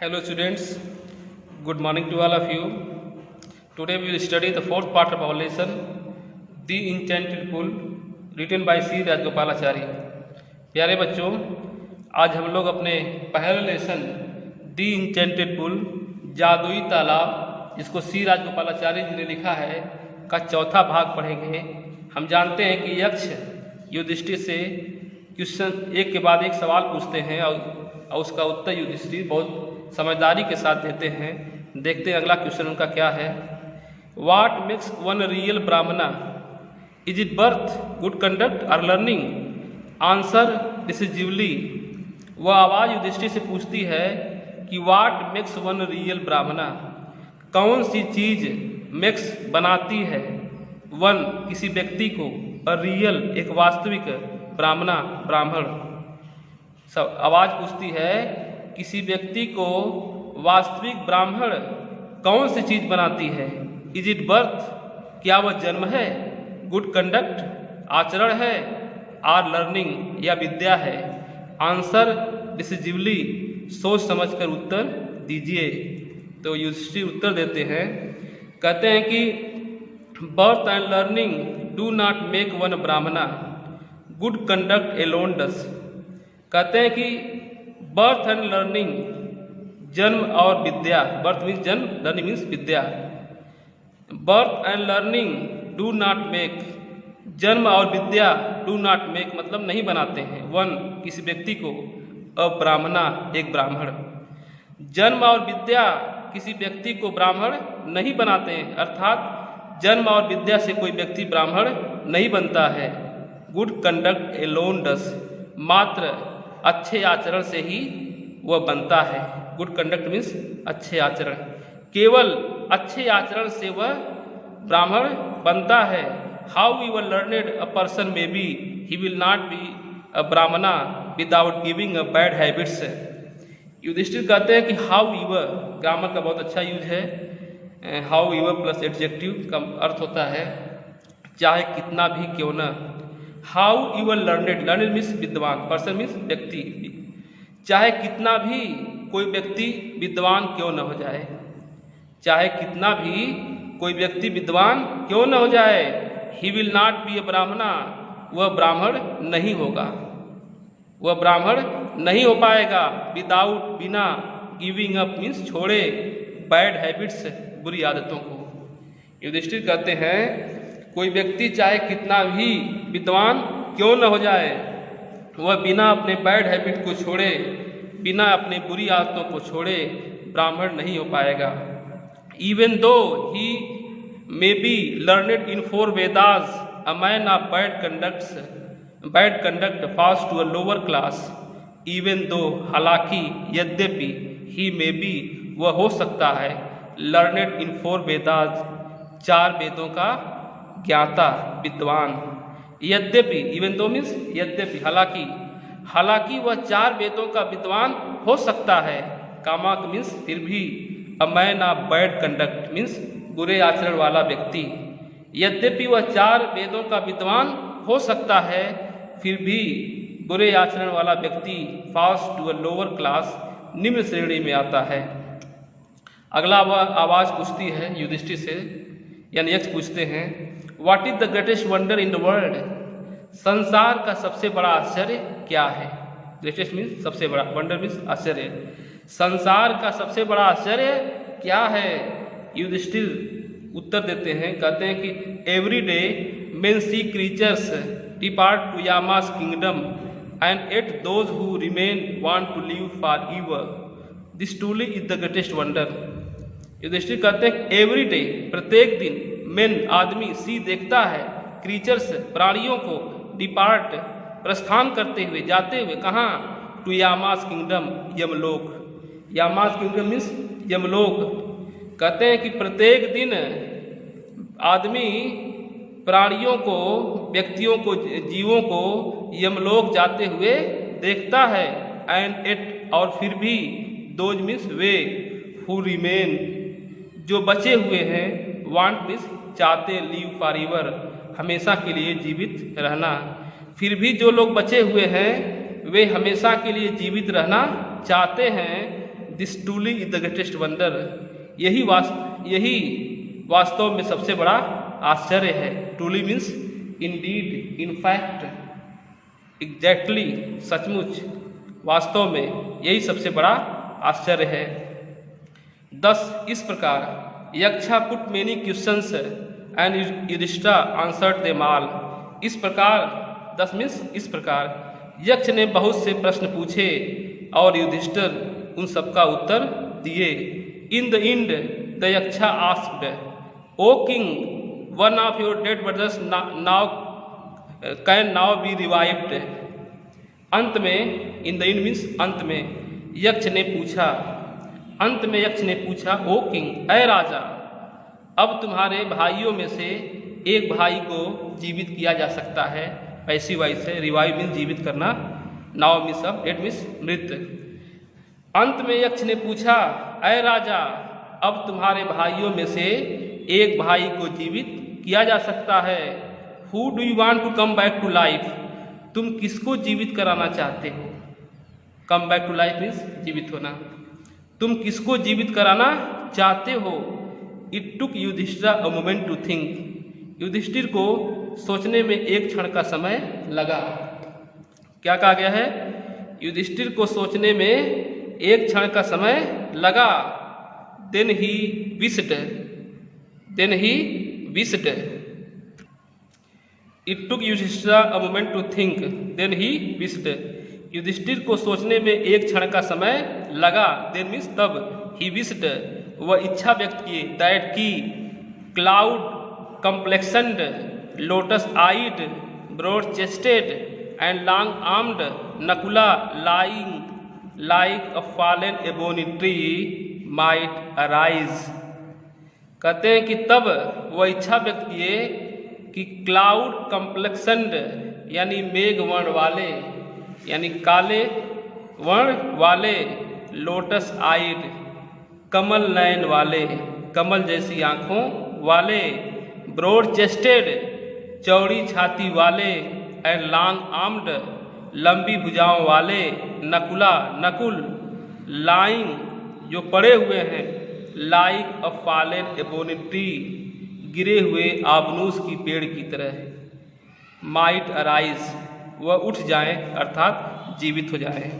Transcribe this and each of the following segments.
Hello students, good morning to all of you. Today we will study the fourth part of our lesson, The Enchanted Pool, written by C. Rajgopalachari. प्यारे बच्चों, आज हम लोग अपने पहले lesson दी enchanted पुल जादुई तालाब, जिसको सी राजगोपालाचारी जी ने लिखा है, का चौथा भाग पढ़ेंगे। हम जानते हैं कि यक्ष युधिष्ठिर से क्वेश्चन एक के बाद एक सवाल पूछते हैं और उसका उत्तर युधिष्ठिर बहुत समझदारी के साथ देते हैं। देखते हैं अगला क्वेश्चन उनका क्या है। वाट मेक्स वन रियल ब्राह्मणा? Is it birth, good conduct और लर्निंग? आंसर डिसिजिवली। वह आवाज़ युधिष्ठिर से पूछती है कि वाट मेक्स वन रियल ब्राह्मणा, कौन सी चीज़ मेक्स बनाती है वन किसी व्यक्ति को, और रियल एक वास्तविक ब्राह्मणा ब्राह्मण। सब आवाज़ पूछती है किसी व्यक्ति को वास्तविक ब्राह्मण कौन सी चीज़ बनाती है? इज इट बर्थ, क्या वह जन्म है? गुड कंडक्ट आचरण है? आर लर्निंग या विद्या है? आंसर डिसिजिवली, सोच समझकर उत्तर दीजिए। तो युधिष्ठिर उत्तर देते हैं, कहते हैं कि birth and learning do not make one ब्राह्मणा, गुड कंडक्ट एलोन डस। कहते हैं कि बर्थ एंड लर्निंग, जन्म और विद्या, बर्थ मीन्स जन्म, learning means Vidya. Birth and learning do not make, जन्म और विद्या डू नॉट मेक मतलब नहीं बनाते हैं वन किसी व्यक्ति को, अ ब्राह्मणा एक ब्राह्मण। जन्म और विद्या किसी व्यक्ति को ब्राह्मण नहीं बनाते हैं, अर्थात जन्म और विद्या से कोई व्यक्ति ब्राह्मण नहीं बनता है। गुड कंडक्ट एलोन डस, मात्र अच्छे आचरण से ही वह बनता है। गुड कंडक्ट मीन्स अच्छे आचरण, केवल अच्छे आचरण से वह ब्राह्मण बनता है। However learned a person may be, he will not be a Brahmana without giving a bad habits. Yudhishthir कहते हैं कि हाउ ईवर, ग्रामर का बहुत अच्छा यूज है। हाउ ईवर प्लस एडजेक्टिव का अर्थ होता है चाहे कितना भी क्यों न। हाउ ईवर लर्नेड, लर्नेड मीन्स विद्वान, पर्सन मीन्स व्यक्ति, चाहे कितना भी कोई व्यक्ति विद्वान क्यों न हो जाए, चाहे कितना भी कोई व्यक्ति विद्वान क्यों न हो जाए, ही विल नॉट बी ए ब्राह्मणा, वह ब्राह्मण नहीं होगा, वह ब्राह्मण नहीं हो पाएगा। विदाउट, बिना, गिविंग अप मीन्स छोड़े, बैड हैबिट्स बुरी आदतों को। युधिष्ठिर कहते हैं कोई व्यक्ति चाहे कितना भी विद्वान क्यों न हो जाए, वह बिना अपने बैड हैबिट को छोड़े, बिना अपने बुरी आदतों को छोड़े ब्राह्मण नहीं हो पाएगा। इवन दो ही may be learned in 4 Vedas, a man of bad conduct fast to a lower class. Even though, हालांकि, यद्यपि, ही मे बी वह हो सकता है, लर्नेड इन 4 वेदास 4 वेदों का ज्ञाता विद्वान। यद्यपि, इवन दो मीन्स यद्यपि, हालांकि वह 4 वेदों का विद्वान हो सकता है। कामाक मीन्स फिर भी, अ man of bad conduct means बुरे आचरण वाला व्यक्ति। यद्यपि वह 4 वेदों का विद्वान हो सकता है, फिर भी बुरे आचरण वाला व्यक्ति fast to a lower class, निम्न श्रेणी में आता है। अगला वह आवाज़ पूछती है युधिष्ठिर से, यानी यक्ष पूछते हैं, what is the greatest wonder in the world? संसार का सबसे बड़ा आश्चर्य क्या है? ग्रेटेस्ट मीन्स सबसे बड़ा, वंडर मीन्स आश्चर्य। संसार का सबसे बड़ा आश्चर्य क्या है? युधिष्ठिर उत्तर देते हैं, कहते हैं कि every day many creatures depart to Yama's kingdom and yet those who remain want to live forever. This truly is the greatest wonder. Yudhishthir कहते हैं एवरी डे, प्रत्येक दिन, मेन आदमी, सी देखता है, क्रीचर्स प्राणियों को, डिपार्ट प्रस्थान करते हुए, जाते हुए, कहाँ? To Yama's kingdom, Yamlok. Yama's kingdom means Yamlok. कहते हैं कि प्रत्येक दिन आदमी प्राणियों को, व्यक्तियों को, जीवों को यमलोक जाते हुए देखता है। एंड एट, और फिर भी, those means way, who remain जो बचे हुए हैं, वांट मीन्स चाहते, लीव फॉर एवर हमेशा के लिए जीवित रहना। फिर भी जो लोग बचे हुए हैं वे हमेशा के लिए जीवित रहना चाहते हैं। This truly is the greatest wonder, यही वास्तव में सबसे बड़ा आश्चर्य है। Truly means Indeed, in fact, exactly, सचमुच, वास्तव में, यही सबसे बड़ा आश्चर्य है। 10 इस प्रकार Yaksha put many questions and Yudhishthir answered them all. इस प्रकार 10 मीन्स इस प्रकार यक्ष ने बहुत से प्रश्न पूछे और युधिष्ठिर उन सबका उत्तर दिए। In the end the Yaksha asked, O king, one of your dead brothers now can now be revived. अंत में, इन द एंड मीन्स अंत में, यक्ष ने पूछा, ओ किंग, ऐ राजा, अब तुम्हारे भाइयों में से एक भाई को जीवित किया जा सकता है। पैसिव वॉइस से, रिवाइव मीन्स जीवित करना, नाउ मीन्स अब, डेड मीन्स मृत। अंत में यक्ष ने पूछा, ऐ राजा, अब तुम्हारे भाइयों में से एक भाई को जीवित किया जा सकता है। Who do you want to come back to life? तुम किसको जीवित कराना चाहते हो? Come back to life means जीवित होना। तुम किसको जीवित कराना चाहते हो? It took Yudhishthira a moment to think. युधिष्ठिर को सोचने में एक क्षण का समय लगा। क्या कहा गया है? युधिष्ठिर को सोचने में एक क्षण का समय लगा। Then he wished, it took Yudhishthira a moment to think, then he wished. Yudhishthira को सोचने में एक क्षण का समय लगा। देन मीन्स तब, ही विस्ड, वह इच्छा व्यक्त किए, दैट की cloud complexioned, lotus eyed, broad chested and long armed Nakula lying like a fallen ebony tree might arise. कहते हैं कि तब वह इच्छा व्यक्त किए कि क्लाउड कंप्लेक्शन्ड, यानी मेघ वर्ण वाले, यानी काले वर्ण वाले, लोटस आइड, कमल नयन वाले, कमल जैसी आँखों वाले, ब्रॉड चेस्टेड, चौड़ी छाती वाले, एंड लॉन्ग आर्म्ड, लंबी भुजाओं वाले, नकुला, नकुल, लाइंग, जो पड़े हुए हैं, like a fallen ebony tree, गिरे हुए आबनूस की पेड़ की तरह, माइट अराइज, वह उठ जाएं, अर्थात जीवित हो जाएं।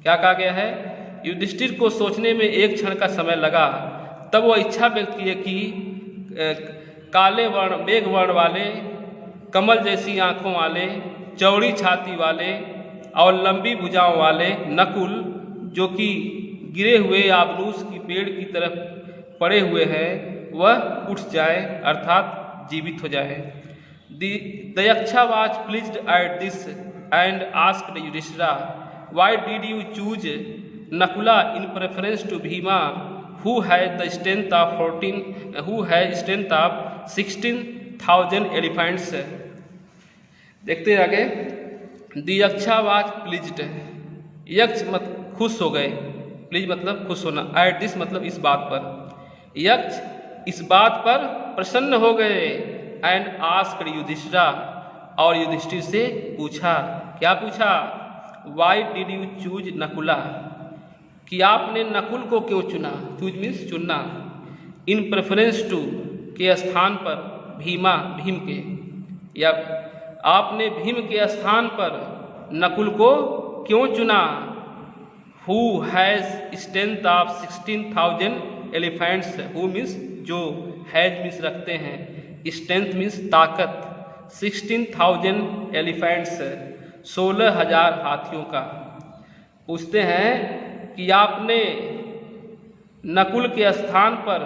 क्या कहा गया है? युधिष्ठिर को सोचने में एक क्षण का समय लगा। तब वह इच्छा व्यक्त किए कि काले वर्ण, मेघ वर्ण वाले, कमल जैसी आँखों वाले, चौड़ी छाती वाले और लंबी भुजाओं वाले नकुल, जो कि गिरे हुए आबनूस की पेड़ की तरफ पड़े हुए हैं, वह उठ जाए, अर्थात जीवित हो जाए। The Yaksha was pleased at this and asked Yudhishthira, why did you choose Nakula in preference to Bhima who has the strength of 16,000 elephants. देखते हैं आगे। द यक्षा वाज प्लीज्ड, यक्ष मत खुश हो गए, प्लीज मतलब खुश होना, एट दिस मतलब इस बात पर, यक्ष इस बात पर प्रसन्न हो गए। एंड आस्क्ड युधिष्ठिर, और युधिष्ठिर से पूछा, क्या पूछा? Why did you choose Nakula, कि आपने नकुल को क्यों चुना? चूज मीन्स चुनना। इन प्रेफरेंस टू, के स्थान पर, भीमा, भीम के, या आपने भीम के स्थान पर नकुल को क्यों चुना? Who has strength of 16,000 elephants, who means जो, हैज मीन्स रखते हैं, स्ट्रेंथ मीन्स ताकत, 16,000 एलिफेंट्स 16,000 हाथियों का। पूछते हैं कि आपने नकुल के स्थान पर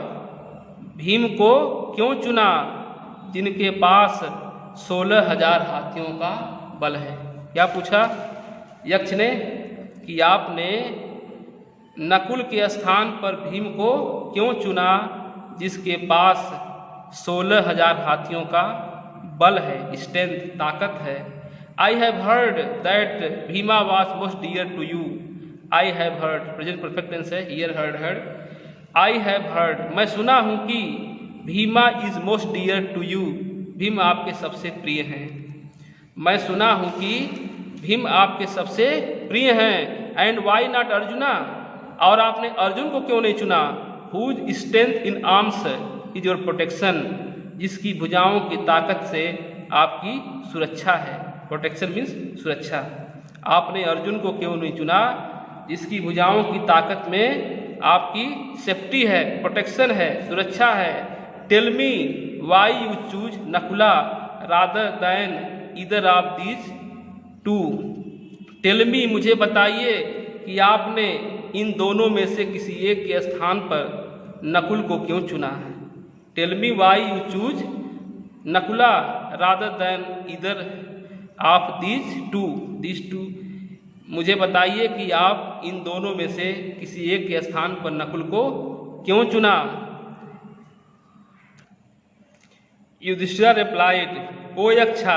भीम को क्यों चुना, जिनके पास 16,000 हाथियों का बल है? क्या पूछा यक्ष ने? कि आपने नकुल के स्थान पर भीम को क्यों चुना, जिसके पास 16,000 हाथियों का बल है, स्ट्रेंथ, ताकत है। I have heard that Bhima was most dear to you. I have heard, present perfect tense है, here heard, heard. I have heard, मैं सुना हूँ कि Bhima is most dear to you, Bhim आपके सबसे प्रिय हैं। मैं सुना हूँ कि भीम आपके सबसे प्रिय हैं। एंड वाई नॉट अर्जुना, और आपने अर्जुन को क्यों नहीं चुना? Whose strength in arms is your protection, जिसकी भुजाओं की ताकत से आपकी सुरक्षा है। प्रोटेक्शन मीन्स सुरक्षा। आपने अर्जुन को क्यों नहीं चुना? जिसकी भुजाओं की ताकत में आपकी सेफ्टी है, प्रोटेक्शन है, सुरक्षा है। Tell me why you choose Nakula rather than either of these two. Tell me, मुझे बताइए कि आपने इन दोनों में से किसी एक के स्थान पर नकुल को क्यों चुना है। Tell me why you choose Nakula rather than either of these two. मुझे बताइए कि आप इन दोनों में से किसी एक के स्थान पर नकुल को क्यों चुना। Yudhishthira replied, O Yaksha,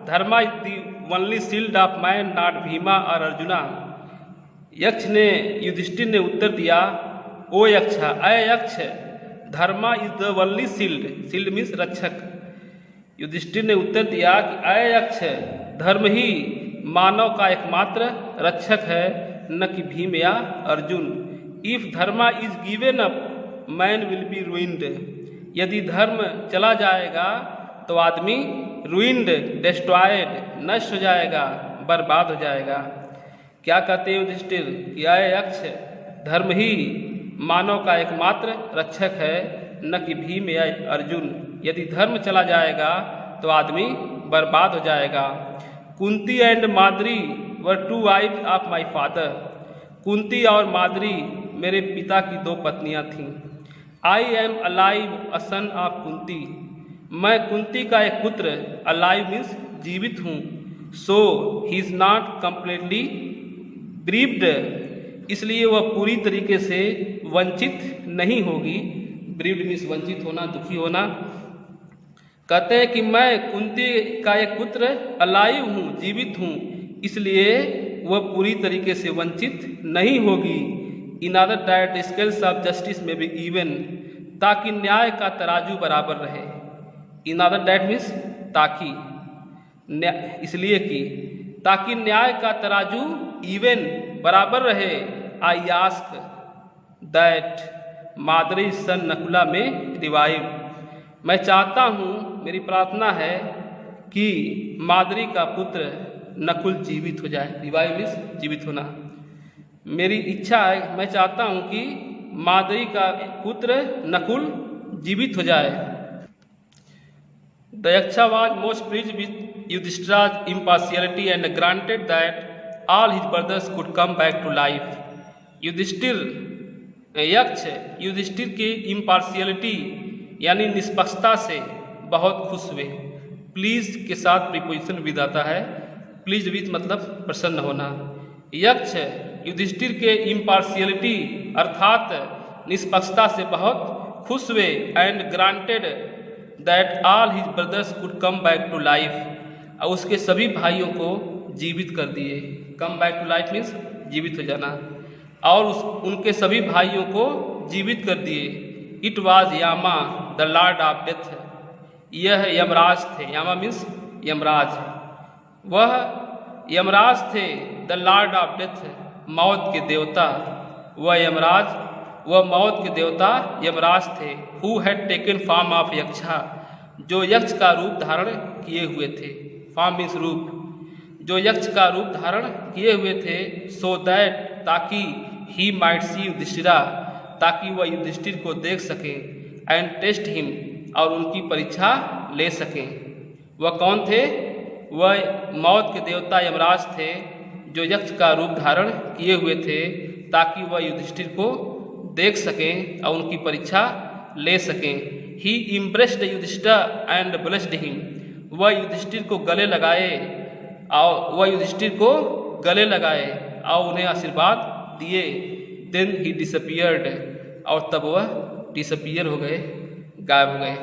dharma is the only shield of man, not Bhima और अर्जुना। यक्ष ने, युधिष्ठिर ने उत्तर दिया, ओ यक्षा, अय Yaksha, Dharma is the only shield, shield means रक्षक। युधिष्ठिर ने उत्तर दिया कि अय यक्ष, धर्म ही मानव का एकमात्र रक्षक है, न कि भीम या Arjun. If Dharma is given up man will be ruined. यदि धर्म चला जाएगा तो आदमी रुइंड, डिस्ट्रॉयड, नष्ट हो जाएगा, बर्बाद हो जाएगा। क्या कहते हैं युधिष्ठिर कि अय यक्ष, धर्म ही मानव का एकमात्र रक्षक है, न कि भीम या अर्जुन। यदि धर्म चला जाएगा तो आदमी बर्बाद हो जाएगा। Kunti and Madri were two wife of my father. Kunti और माद्री मेरे पिता की दो पत्नियां थीं। I am alive a son of Kunti. मैं कुंती का एक पुत्र, अलाइव मीन्स जीवित हूँ। So he is not completely grieved, इसलिए वह पूरी तरीके से वंचित नहीं होगी। ग्रीव्ड मीन्स वंचित होना, दुखी होना। कहते हैं कि मैं कुंती का एक पुत्र, अलाइव हूँ, जीवित हूँ, इसलिए वह पूरी तरीके से वंचित नहीं होगी। In order that the scales of justice में बी इवन, ताकि न्याय का तराजू बराबर रहे। इन ऑर्डर दैट मीन्स ताकि, इसलिए कि ताकि न्याय का तराजू इवन बराबर रहे। आई आस्क दैट माद्री सन नकुला में रिवाइव। मैं चाहता हूँ, मेरी प्रार्थना है कि माद्री का पुत्र नकुल जीवित हो जाए। रिवाइव मीन्स जीवित होना। मेरी इच्छा है, मैं चाहता हूँ कि माद्री का पुत्र नकुल जीवित हो जाए। The Yaksha was most pleased with Yudhishthira's impartiality and granted that all his brothers could come back to life. Yudhishthir, Yaksha Yudhishthir की इम्पार्शियलिटी यानी निष्पक्षता से बहुत खुश हुए। प्लीज के साथ प्रीपोजिशन विद आता है। प्लीज विद मतलब प्रसन्न होना। यक्ष युधिष्ठिर के इम्पार्शियलिटी अर्थात निष्पक्षता से बहुत खुश हुए। And granted that all his brothers could come back to life, और उसके सभी भाइयों को जीवित कर दिए। Come back to life means जीवित हो जाना। और उनके सभी भाइयों को जीवित कर दिए। It was Yama the lord of death. यह यमराज थे। यामा मीन्स यमराज। वह यमराज थे। द लॉर्ड ऑफ डेथ, मौत के देवता। वह यमराज, वह मौत के देवता यमराज थे। Who had taken form of Yaksha, जो यक्ष का रूप धारण किए हुए थे। फॉर्म मीन्स रूप। जो यक्ष का रूप धारण किए हुए थे। सो दैट, ताकि ही माइट सी युधिष्ठिरा, ताकि वह युधिष्ठिर को देख सकें। एंड टेस्ट हिम, और उनकी परीक्षा ले सकें। वह कौन थे? वह मौत के देवता यमराज थे, जो यक्ष का रूप धारण किए हुए थे, ताकि वह युधिष्ठिर को देख सकें और उनकी परीक्षा ले सकें। He impressed Yudhishthir and blessed him. वह युधिष्ठिर को गले लगाए और उन्हें आशीर्वाद दिए। देन ही डिसअपियर्ड, और तब वह डिसअपियर हो गए, गायब हो गए।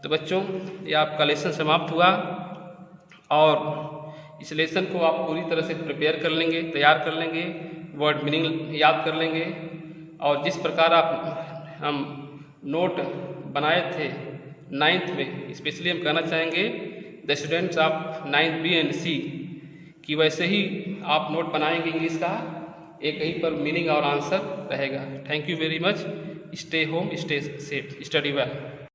तो बच्चों, ये आपका लेसन समाप्त हुआ, और इस लेसन को आप पूरी तरह से प्रिपेयर कर लेंगे, तैयार कर लेंगे, वर्ड मीनिंग याद कर लेंगे। और जिस प्रकार हम नोट बनाए थे 9th में, स्पेशली हम कहना चाहेंगे the students of 9th B and C, कि वैसे ही आप नोट बनाएंगे इंग्लिश का, एक ही पर मीनिंग और आंसर रहेगा। Thank you very much. Stay home, stay safe, study well.